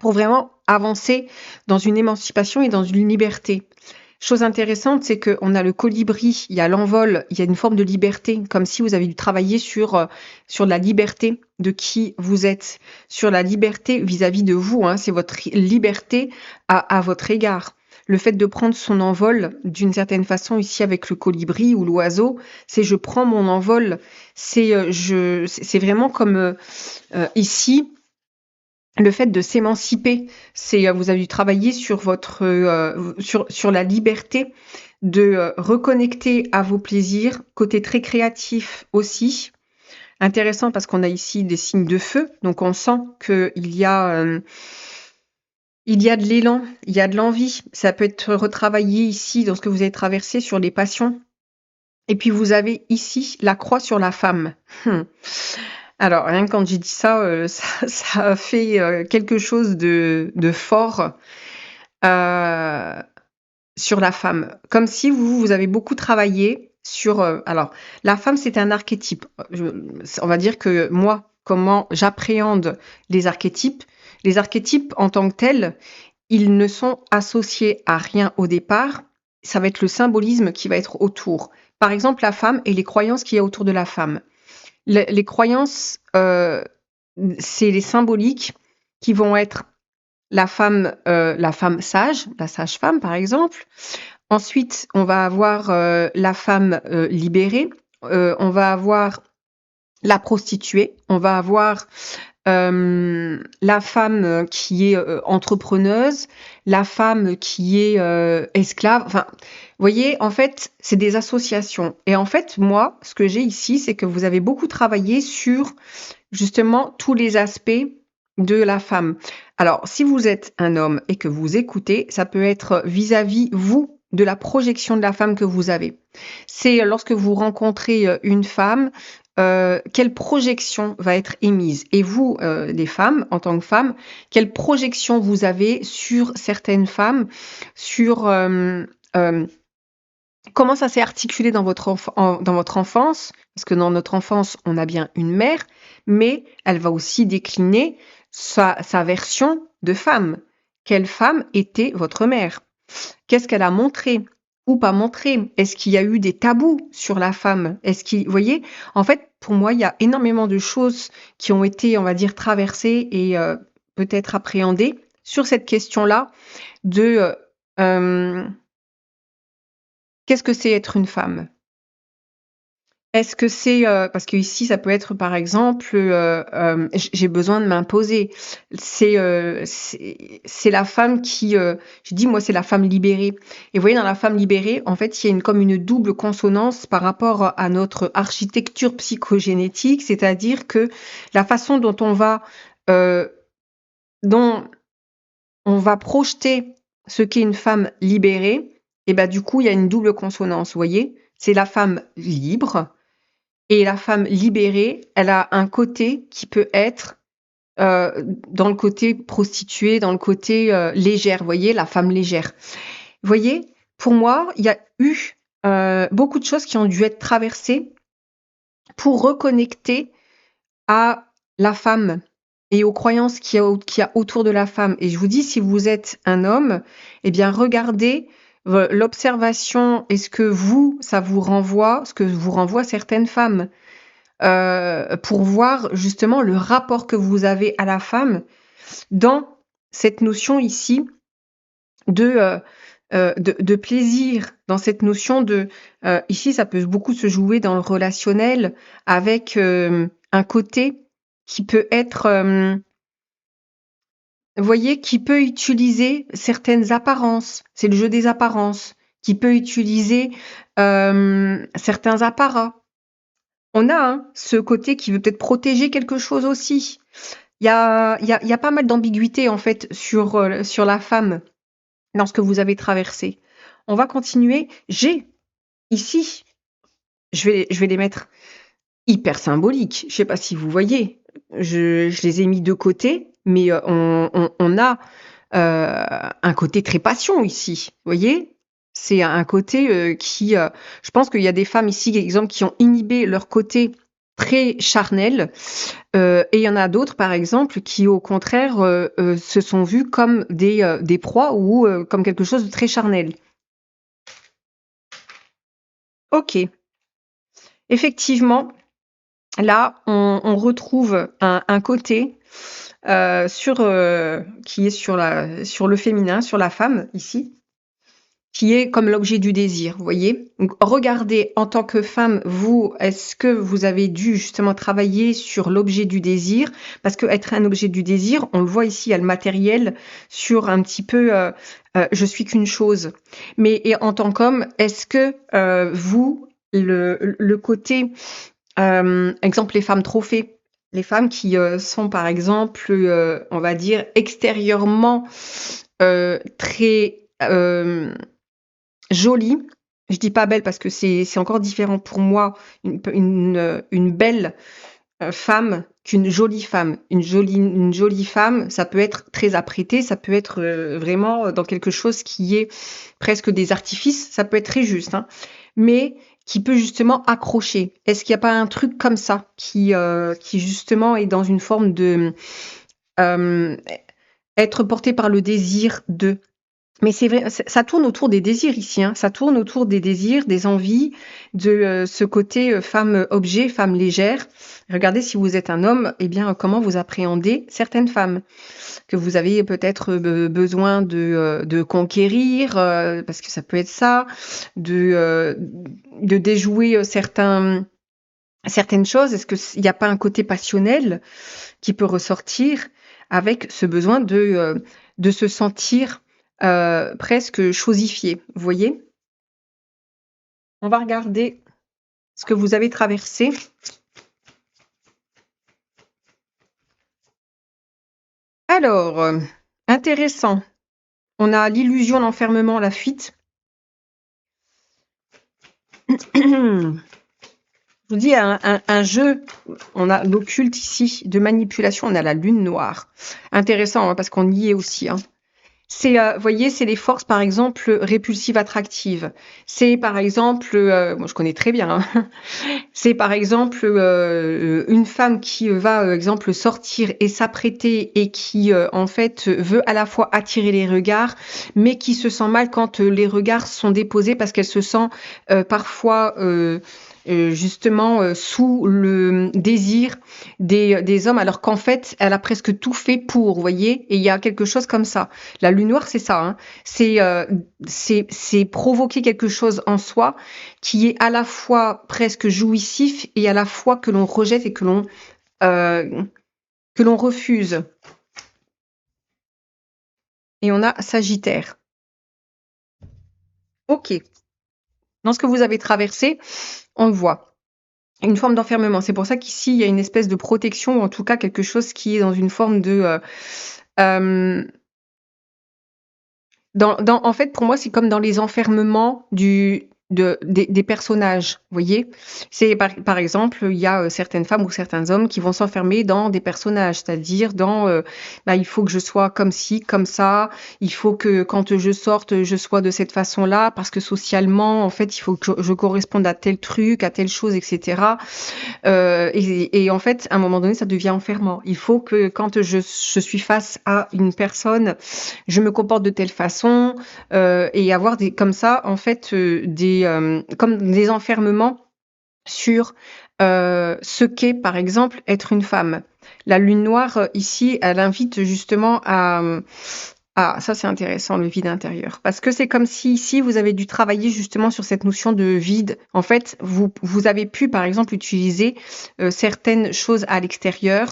pour vraiment avancer dans une émancipation et dans une liberté. Chose intéressante, c'est qu'on a le colibri, il y a l'envol, il y a une forme de liberté, comme si vous avez dû travailler sur la liberté de qui vous êtes, sur la liberté vis-à-vis de vous, hein, c'est votre liberté à votre égard. Le fait de prendre son envol, d'une certaine façon, ici avec le colibri ou l'oiseau, c'est je prends mon envol, c'est vraiment comme ici, le fait de s'émanciper, c'est vous avez dû travailler sur votre sur la liberté de reconnecter à vos plaisirs, côté très créatif aussi. Intéressant parce qu'on a ici des signes de feu, donc on sent qu'il y a de l'élan, il y a de l'envie. Ça peut être retravaillé ici dans ce que vous avez traversé sur les passions. Et puis vous avez ici la croix sur la femme. Alors, rien que quand j'ai dit ça, ça a fait quelque chose de fort sur la femme. Comme si vous avez beaucoup travaillé sur... alors, la femme, c'est un archétype. On va dire que moi, comment j'appréhende les archétypes en tant que tels, ils ne sont associés à rien au départ. Ça va être le symbolisme qui va être autour. Par exemple, la femme et les croyances qu'il y a autour de la femme. Les croyances, c'est les symboliques qui vont être la femme sage, la sage-femme par exemple. Ensuite, on va avoir la femme libérée. On va avoir la prostituée. On va avoir la femme qui est entrepreneuse, la femme qui est esclave. Enfin, vous voyez, en fait, c'est des associations. Et en fait, moi, ce que j'ai ici, c'est que vous avez beaucoup travaillé sur justement tous les aspects de la femme. Alors, si vous êtes un homme et que vous écoutez, ça peut être vis-à-vis vous de la projection de la femme que vous avez. C'est lorsque vous rencontrez une femme, quelle projection va être émise? Et vous, les femmes, en tant que femmes, quelle projection vous avez sur certaines femmes, sur Comment ça s'est articulé dans dans votre enfance? Parce que dans notre enfance, on a bien une mère, mais elle va aussi décliner sa version de femme. Quelle femme était votre mère? Qu'est-ce qu'elle a montré ou pas montré? Est-ce qu'il y a eu des tabous sur la femme? Vous voyez, en fait, pour moi, il y a énormément de choses qui ont été, on va dire, traversées et peut-être appréhendées sur cette question-là de qu'est-ce que c'est être une femme? Est-ce que c'est, parce qu'ici ça peut être par exemple, j'ai besoin de m'imposer. C'est la femme qui, je dis moi c'est la femme libérée et vous voyez dans la femme libérée, en fait, il y a comme une double consonance par rapport à notre architecture psychogénétique, c'est-à-dire que la façon heu, dont on va projeter ce qu'est une femme libérée et bah, du coup, il y a une double consonance, vous voyez? C'est la femme libre et la femme libérée, elle a un côté qui peut être, dans le côté prostituée, dans le côté, légère, vous voyez? La femme légère. Vous voyez? Pour moi, il y a eu, beaucoup de choses qui ont dû être traversées pour reconnecter à la femme et aux croyances qu'il y a autour de la femme. Et je vous dis, si vous êtes un homme, eh bien, regardez l'observation et ce que ce que vous renvoie certaines femmes, pour voir justement le rapport que vous avez à la femme dans cette notion ici de, de plaisir, dans cette notion ici, ça peut beaucoup se jouer dans le relationnel avec, un côté qui peut être, vous voyez, qui peut utiliser certaines apparences. C'est le jeu des apparences. Qui peut utiliser, certains apparats. On a, hein, ce côté qui veut peut-être protéger quelque chose aussi. Il y a pas mal d'ambiguïté, en fait, sur la femme dans ce que vous avez traversé. On va continuer. J'ai ici, je vais les mettre hyper symboliques. Je sais pas si vous voyez. Je les ai mis de côté, mais on a un côté très passion ici. Vous voyez? C'est un côté qui, je pense qu'il y a des femmes ici, exemple, qui ont inhibé leur côté très charnel, et il y en a d'autres, par exemple, qui au contraire se sont vues comme des proies ou comme quelque chose de très charnel. Ok, effectivement, là, on retrouve un côté qui est sur le féminin, sur la femme ici, qui est comme l'objet du désir, vous voyez? Donc regardez en tant que femme, vous, est-ce que vous avez dû justement travailler sur l'objet du désir? Parce qu'être un objet du désir, on le voit ici, il y a le matériel sur un petit peu, je suis qu'une chose. Mais et en tant qu'homme, est-ce que, vous, le côté, exemple les femmes trophées, les femmes qui, sont par exemple, on va dire extérieurement, très, jolie, je dis pas belle parce que c'est encore différent pour moi, une belle, femme qu'une jolie femme. Une jolie femme, ça peut être très apprêté, ça peut être, vraiment dans quelque chose qui est presque des artifices, ça peut être très juste, hein, mais qui peut justement accrocher. Est-ce qu'il y a pas un truc comme ça qui justement est dans une forme de, hem, être porté par le désir de? Mais c'est vrai, ça tourne autour des désirs ici, hein. Ça tourne autour des désirs, des envies, de ce côté femme objet, femme légère. Regardez si vous êtes un homme, eh bien comment vous appréhendez certaines femmes que vous avez peut-être besoin de conquérir, parce que ça peut être ça, de déjouer certaines choses. Est-ce qu'il n'y a pas un côté passionnel qui peut ressortir avec ce besoin de se sentir presque chosifié, vous voyez? On va regarder ce que vous avez traversé. Alors, intéressant. On a l'illusion, l'enfermement, la fuite. Je vous dis un jeu, on a l'occulte ici de manipulation, on a la lune noire. Intéressant, hein, parce qu'on y est aussi, hein. C'est, voyez, c'est les forces, par exemple, répulsives attractives. C'est, par exemple, moi je connais très bien, hein. C'est, par exemple, une femme qui va, exemple, sortir et s'apprêter et qui, en fait, veut à la fois attirer les regards, mais qui se sent mal quand les regards sont déposés parce qu'elle se sent parfois justement sous le désir des hommes, alors qu'en fait, elle a presque tout fait pour, vous voyez, et il y a quelque chose comme ça. La lune noire, c'est ça, hein. C'est provoquer quelque chose en soi qui est à la fois presque jouissif et à la fois que l'on rejette et euh, que l'on refuse. Et on a Sagittaire. Ok. Dans ce que vous avez traversé, on le voit. Une forme d'enfermement. C'est pour ça qu'ici, il y a une espèce de protection, ou en tout cas quelque chose qui est dans une forme de... euh, en fait, pour moi, c'est comme dans les enfermements des personnages, vous voyez? C'est par exemple, il y a certaines femmes ou certains hommes qui vont s'enfermer dans des personnages, c'est-à-dire dans, bah, il faut que je sois comme ci, comme ça, il faut que quand je sorte, je sois de cette façon-là, parce que socialement, en fait, il faut que je corresponde à tel truc, à telle chose, etc. Et en fait, à un moment donné, ça devient enfermant. Il faut que quand je suis face à une personne, je me comporte de telle façon et avoir comme ça, en fait, comme des enfermements sur ce qu'est, par exemple, être une femme. La lune noire, ici, elle invite justement à... Ah, ça c'est intéressant, le vide intérieur. Parce que c'est comme si ici, vous avez dû travailler justement sur cette notion de vide. En fait, vous avez pu, par exemple, utiliser certaines choses à l'extérieur.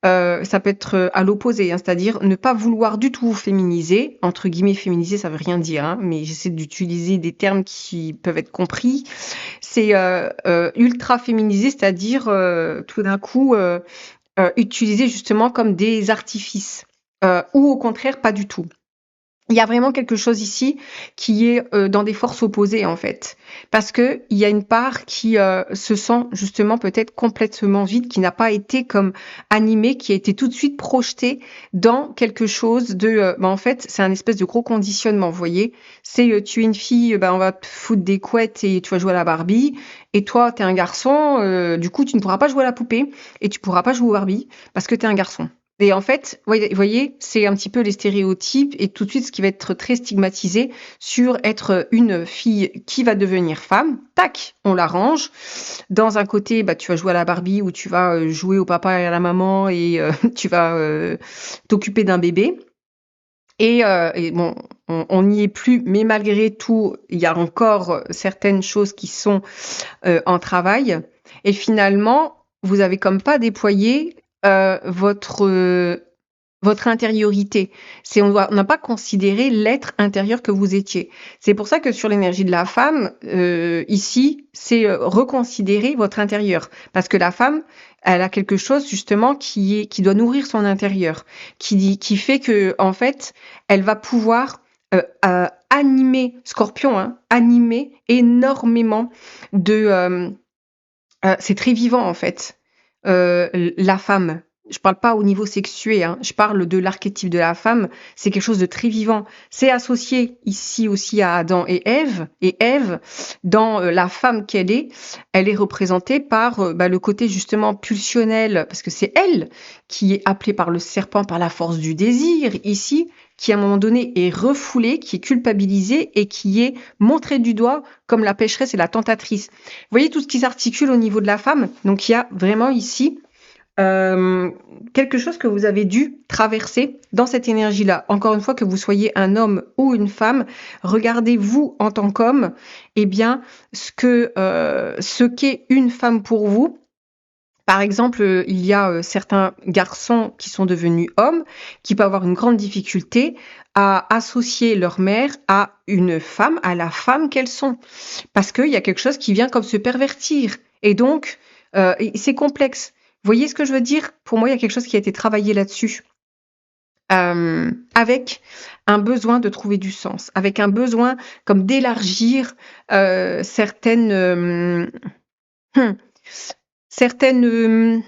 Ça peut être à l'opposé, hein, c'est-à-dire ne pas vouloir du tout vous féminiser. Entre guillemets, féminiser, ça veut rien dire, hein, mais j'essaie d'utiliser des termes qui peuvent être compris. C'est ultra féminisé, c'est-à-dire tout d'un coup utiliser justement comme des artifices. Ou au contraire, pas du tout. Il y a vraiment quelque chose ici qui est dans des forces opposées en fait, parce que il y a une part qui se sent justement peut-être complètement vide, qui n'a pas été comme animée, qui a été tout de suite projetée dans quelque chose de. Bah, en fait, c'est un espèce de gros conditionnement, vous voyez. C'est tu es une fille, bah, on va te foutre des couettes et tu vas jouer à la Barbie, et toi t'es un garçon, du coup tu ne pourras pas jouer à la poupée et tu pourras pas jouer au Barbie parce que t'es un garçon. Et en fait, voyez, c'est un petit peu les stéréotypes et tout de suite ce qui va être très stigmatisé sur être une fille qui va devenir femme. Tac, on l'arrange. Dans un côté, bah, tu vas jouer à la Barbie ou tu vas jouer au papa et à la maman et tu vas t'occuper d'un bébé. Et bon, on n'y est plus, mais malgré tout, il y a encore certaines choses qui sont en travail. Et finalement, vous avez comme pas déployé votre intériorité. On n'a pas considéré l'être intérieur que vous étiez. C'est pour ça que sur l'énergie de la femme, ici, c'est reconsidérer votre intérieur. Parce que la femme, elle a quelque chose justement qui doit nourrir son intérieur, qui fait que en fait, elle va pouvoir animer, Scorpion, hein, animer énormément de c'est très vivant en fait. La femme, je parle pas au niveau sexué, hein, je parle de l'archétype de la femme, c'est quelque chose de très vivant. C'est associé ici aussi à Adam et Ève. Et Ève, dans la femme qu'elle est, elle est représentée par bah, le côté justement pulsionnel, parce que c'est elle qui est appelée par le serpent par la force du désir ici, qui à un moment donné est refoulée, qui est culpabilisée et qui est montrée du doigt comme la pécheresse et la tentatrice. Vous voyez tout ce qui s'articule au niveau de la femme. Donc il y a vraiment ici quelque chose que vous avez dû traverser dans cette énergie-là. Encore une fois, que vous soyez un homme ou une femme, regardez-vous en tant qu'homme, eh bien, ce qu'est une femme pour vous. Par exemple, il y a certains garçons qui sont devenus hommes, qui peuvent avoir une grande difficulté à associer leur mère à une femme, à la femme qu'elles sont. Parce qu'il y a quelque chose qui vient comme se pervertir. Et donc, c'est complexe. Vous voyez ce que je veux dire? Pour moi, il y a quelque chose qui a été travaillé là-dessus. Avec un besoin de trouver du sens, avec un besoin comme d'élargir certaines, hum, certaines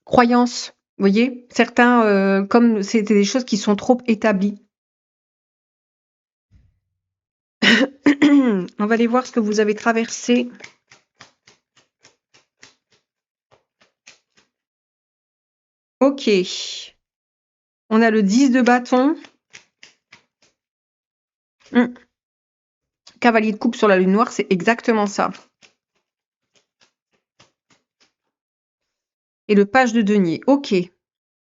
croyances Vous voyez? Certains, comme c'était des choses qui sont trop établies. On va aller voir ce que vous avez traversé. OK. On a le 10 de bâton. Cavalier de coupe sur la lune noire, c'est exactement ça. Et le page de denier. OK. Il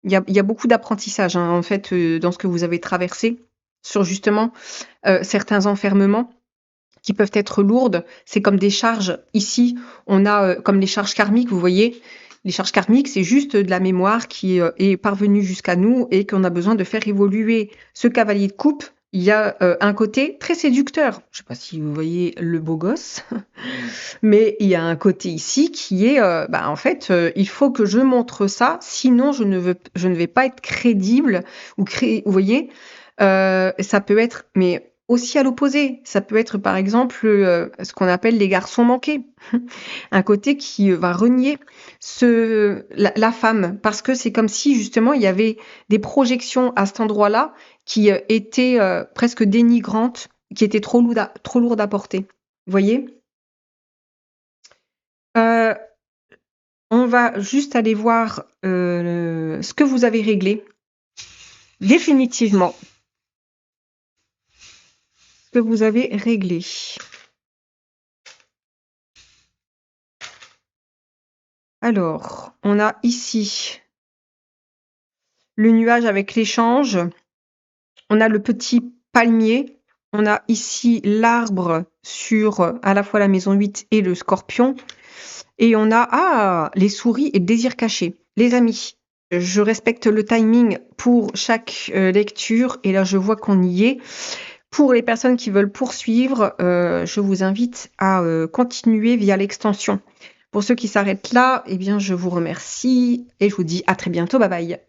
y a beaucoup d'apprentissage, hein, en fait, dans ce que vous avez traversé sur justement, certains enfermements qui peuvent être lourdes. C'est comme des charges. Ici, on a, comme les charges karmiques, vous voyez? Les charges karmiques, c'est juste de la mémoire qui, est parvenue jusqu'à nous et qu'on a besoin de faire évoluer. Ce cavalier de coupe, il y a, un côté très séducteur. Je sais pas si vous voyez le beau gosse, mais il y a un côté ici qui est, en fait, il faut que je montre ça, sinon je ne vais pas être crédible ou vous voyez? Ça peut être mais aussi à l'opposé, ça peut être par exemple, ce qu'on appelle les garçons manqués. Un côté qui, va renier la femme parce que c'est comme si justement il y avait des projections à cet endroit-là qui, étaient, presque dénigrantes, qui étaient trop lourdes à porter. Vous voyez? Heu, on va juste aller voir, ce que vous avez réglé définitivement. Ce que vous avez réglé. Alors, on a ici le nuage avec l'échange, on a le petit palmier, on a ici l'arbre sur, à la fois la maison 8 et le scorpion et on a les souris et le désir caché. Les amis, je respecte le timing pour chaque, lecture et là je vois qu'on y est. Pour les personnes qui veulent poursuivre, je vous invite à, continuer via l'extension. Pour ceux qui s'arrêtent là, eh bien je vous remercie et je vous dis à très bientôt. Bye bye.